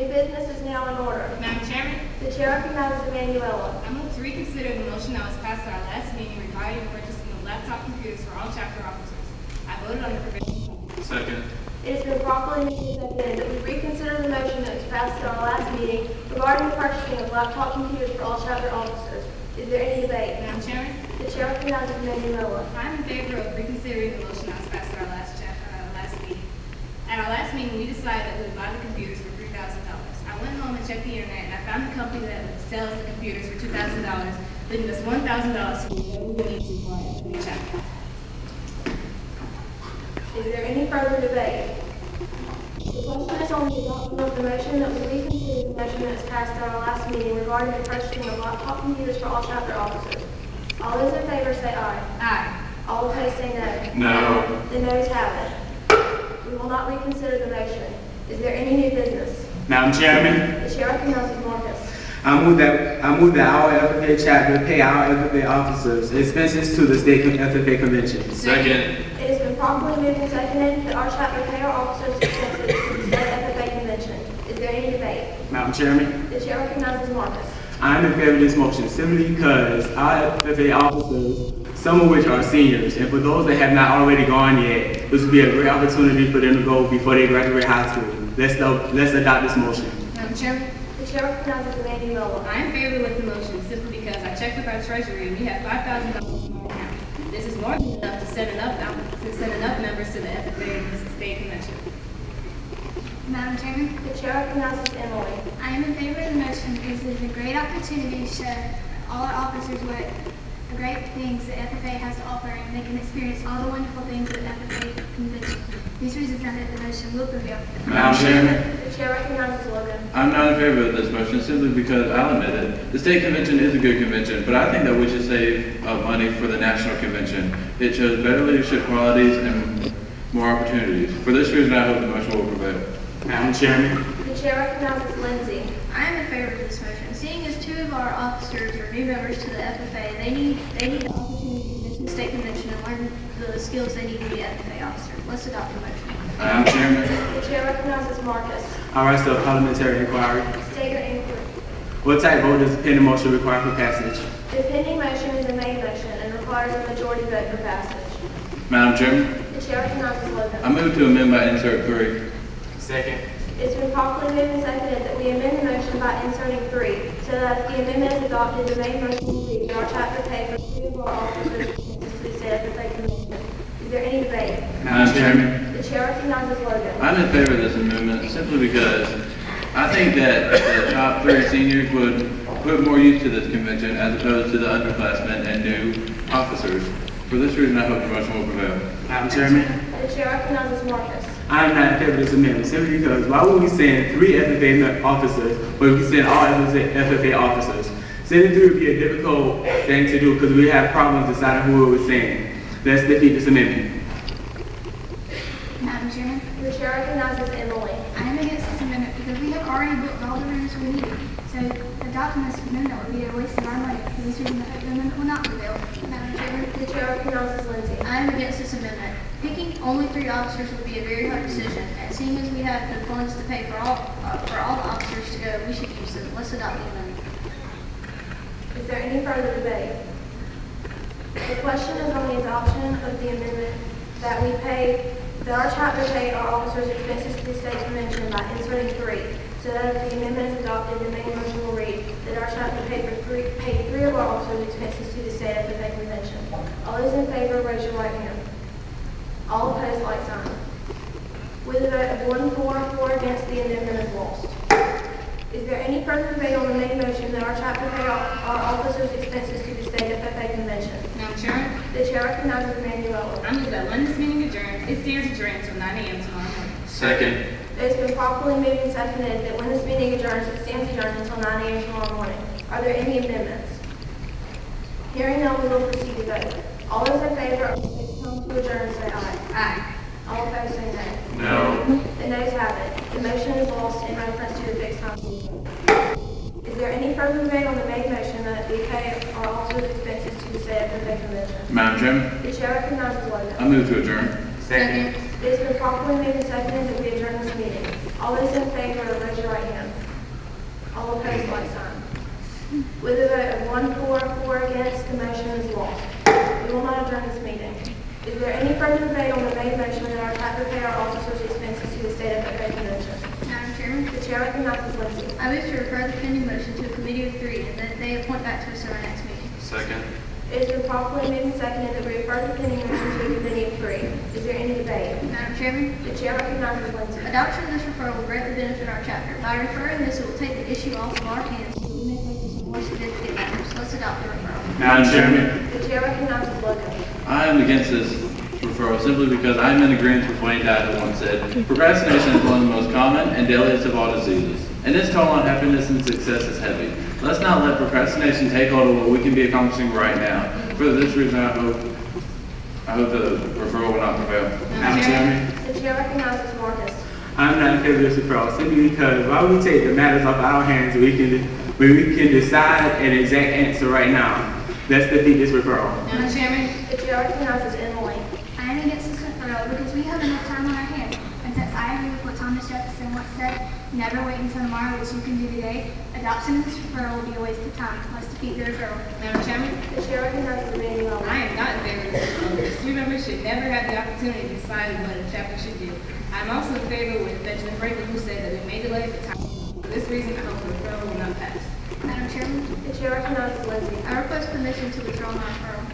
New business is now in order. Madam Chairman, The chair recognizes Emanuela. I move to reconsider the motion that was passed at our last meeting regarding purchasing of laptop computers for all chapter officers. I voted on the provision. Second. It has been properly moved and seconded that we reconsider the motion that was passed at our last meeting regarding the purchasing of laptop computers for all chapter officers. Is there any debate? Madam Chairman, The chair recognizes Emanuela. I am in favor of reconsidering the motion that was passed at our last meeting. At our last meeting, we decided that we would buy the computers for $3,000. I went home and checked the internet, and I found the company that sells the computers for $2,000, leaving us $1,000 to do whatever we need to for our FFA chapter. Is there any further debate? The question is on the adoption of the motion that we reconsider the motion that was passed at our last meeting regarding the purchasing of laptop computers for all chapter officers. All those in favor say aye. Aye. All opposed say no. No. The noes have it. We will not reconsider the motion. Is there any new business? Madam Chairman, The chair recognizes Marcus. I move that our FFA chapter pay our FFA officers expenses to the state FFA convention. second. It has been properly moved and seconded that our chapter pay our officers expenses to the state FFA convention. Is there any debate? Madam Chairman, The chair recognizes Marcus. I am in favor of this motion simply because our FFA officers, some of which are seniors, and for those that have not already gone yet, this would be a great opportunity for them to go before they graduate high school. Let's adopt this motion. Madam Chairman, The chair recognizes Emanuela. I am in favor with the motion simply because I checked with our treasury and we have $5,000 in our account. This is more than enough to send enough members to the FFA and the state convention. Madam Chairman, The chair recognizes Emily. I am in favor of the motion because it is a great opportunity to show all our officers what great things the FFA has to offer and they can experience all the wonderful things that FFA convention. These reasons I that the motion will prevail. Madam Chairman, The chair recognizes Logan. I'm not in favor of this motion simply because I'll admit it. The state convention is a good convention, but I think that we should save money for the national convention. It shows better leadership qualities and more opportunities. For this reason, I hope the motion will prevail. Madam Chairman, The chair recognizes Lindsay. I am in favor of this motion. Seeing as two of our officers are new members to the FFA, they need the opportunity to visit the state convention and learn the skills they need to be FFA officers. Let's adopt the motion. Madam Chairman, The chair recognizes Marcus. I rise to a parliamentary inquiry. State your inquiry. What type vote does the pending motion require for passage? The pending motion is a main motion and requires a majority vote for passage. Madam Chairman, The chair recognizes Logan. I move to amend by insert 3. Second. It's been properly moved and seconded that we amend the motion by inserting 3, so that if the amendment is adopted, the main motion will read that our chapter pay for 3 of our officers expenses to the state FFA convention. Is there any debate? Madam Chairman, The chair recognizes Logan. I'm in favor of this amendment simply because I think that the top 3 seniors would put more use to this convention as opposed to the underclassmen and new officers. For this reason, I hope the motion will prevail. Madam Chairman, The chair recognizes Marcus. I am not in favor of this amendment simply because why would we send 3 FFA officers when we send all FFA officers? Sending 3 would be a difficult thing to do because we have problems deciding who we would send. Let's defeat this amendment. Madam Chairman, The chair recognizes Emily. I am against this amendment because we have already built all the rooms we need. So adopting this amendment would be a waste of our money. For this reason, the amendment will not prevail. Madam Chairman, The chair recognizes Lindsay. I am against this amendment. Picking only 3 officers would be a very hard decision, and seeing as we have the funds to pay for all the officers to go, we should use them. Let's adopt the amendment. Is there any further debate? The question is on the adoption of the amendment that our chapter pay our officers expenses to the state convention by inserting 3, so that if the amendment is adopted, the main motion will read that our chapter pay 3 of our officers expenses to the state FFA convention. All those in favor, raise your right hand. All opposed, like sign. With a vote of 1 for, 4 against, the amendment is lost. Is there any further debate on the main motion that our chapter pay our officers expenses to the state FFA convention? Madam Chairman, The chair recognizes Emanuela. I move that when this meeting adjourns, it stands adjourned until 9 a.m. tomorrow morning. Second. It has been properly moved and seconded that when this meeting adjourns, it stands adjourned until 9 a.m. tomorrow morning. Are there any amendments? Hearing none, we will proceed to vote. All those in favor of the fixed time to adjourn say aye. Aye. All opposed say no. No. The noes have it. The motion is lost in reference to the fixed time to adjourn. Is there any further debate on the main motion that we pay our officers expenses to the state FFA convention? Madam Chairman, The chair recognizes Logan. I move to adjourn. Second. It has been properly moved and seconded that we adjourn this meeting. All those in favor, raise your right hand. All opposed, like sign. With a vote of 1 for, 4 against, the motion is lost. We will not adjourn this meeting. Is there any further debate on the main motion that our chapter pay our officers' expenses to the state FFA convention? Madam Chairman, The chair recognizes Lindsay. I move to refer the pending motion to a committee of 3 and that they appoint back to us at our next meeting. Second. It has been properly moved and seconded that we refer the pending motion to a committee of 3. Is there any debate? Madam Chairman, The chair recognizes Lindsay. adoption of this referral will greatly benefit our chapter. By referring this, it will take the issue off of our hands so we may focus on more significant matters. Let's adopt the referral. Madam Chairman, The chair recognizes Logan. I am against this referral simply because I am in agreement with Wayne Dyer that once said, procrastination is one of the most common and deadliest of all diseases, and its toll on happiness and success is heavy. Let's not let procrastination take hold of what we can be accomplishing right now. For this reason, I hope the referral will not prevail. Madam Chairman, The chair recognizes Marcus. I'm not in favor of this referral simply because while we take the matters off our hands, we can decide an exact answer right now. Let's defeat this referral. Madam Chairman, The chair recognizes Emily. I am against this referral because we have enough time on our hands. And since I agree with what Thomas Jefferson once said, never wait until tomorrow what you can do today, adoption of this referral will be a waste of time. Let's defeat the referral. Madam Chairman, The chair recognizes Emmanuel. I am not in favor of this referral because two members should never have the opportunity to decide what a chapter should do. I'm also in favor with Benjamin Franklin, who said that we may delay the time. For this reason, I hope the referral will not pass. Madam Chairman, The chair recognizes Lindsay. I request permission to withdraw my referral.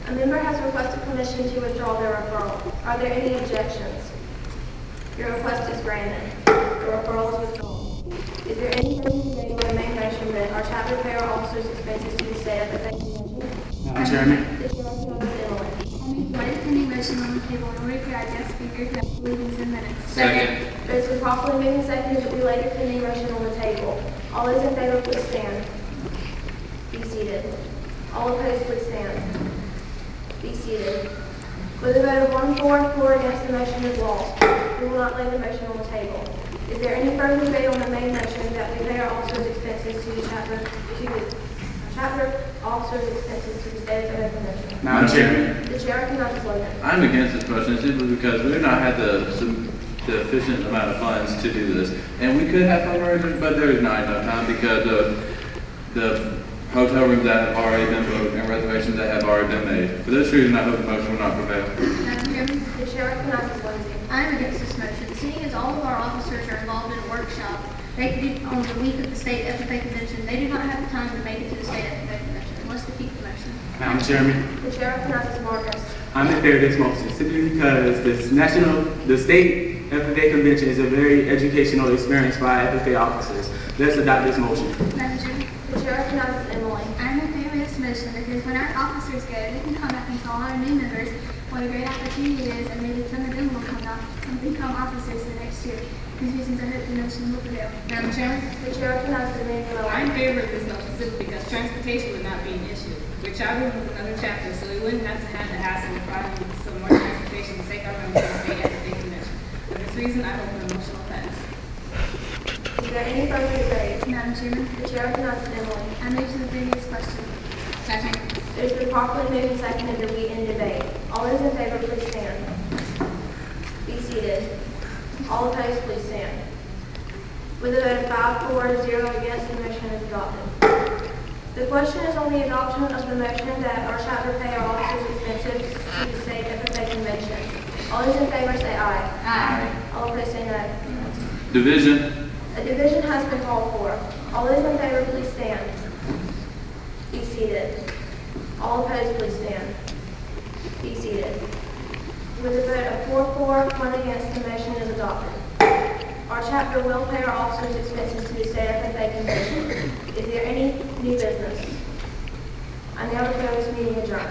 A member has requested permission to withdraw their referral. Are there any objections? Your request is granted. The referral is withdrawn. Is there any further debate on the main motion that our chapter pay our officers' expenses to the state FFA convention? Madam Chairman, The chair recognizes Emily. I make one pending motion on the table in order for our guest speaker to have to leave in 10 minutes. Second. It has been properly moved and seconded that we lay the pending motion on the table. All those in favor, please stand. Be seated. All opposed, please stand. Be seated. With a vote of 1 for, 4 against, the motion is lost. We will not lay the motion on the table. Is there any further debate on the main motion that we pay our officers' expenses to the chapter officers' expenses to the state of the convention? Madam Chairman, The chair recognizes Logan. I'm against this motion simply because we have not had the efficient amount of funds to do this. And we could have fundraisers, but there is not enough time because of the hotel rooms that have already been booked and reservations that have already been made. For this reason, I hope the motion will not prevail. Madam Chairman, The chair recognizes Lindsay. I am against this motion. Seeing as all of our officers are involved in a workshop, they could do on the week of the state FFA convention, they do not have the time to make it to the state FFA convention. Let's defeat the motion. Madam Chairman, The chair recognizes Marcus. I'm in favor of this motion simply because the state FFA convention is a very educational experience for our FFA officers. Let's adopt this motion. Madam Chairman, The chair recognizes Emily. I am in favor of this motion because when our officers go, they can come back and tell our new members what a great opportunity it is, and maybe some of them will come out and become officers the next year. These reasons, I hope the motion will prevail. Madam Chairman, The chair recognizes Emmanuel. I'm in favor of this motion simply because transportation would not be an issue. We're traveling with another chapter, so we wouldn't have to have the hassle of providing some more transportation to take our members to the state FFA convention. For this reason, I hope the motion will pass. Is there any further debate? Madam Chairman, The chair recognizes Emily. I move to the previous question. Second. It has been properly moved and seconded that we end debate. All those in favor, please stand. Be seated. All opposed, please stand. With a vote of 5 for, 0 against, the motion is adopted. The question is on the adoption of the motion that our chapter pay our officers' expenses to the state FFA convention. All those in favor say aye. Aye. All opposed say no. Division. A division has been called for. All those in favor, please stand. Be seated. All opposed, please stand. Be seated. With a vote of 4 for, 1 against, the motion is adopted. Our chapter will pay our officers' expenses to the state FFA convention. Is there any new business? I now declare this meeting adjourned.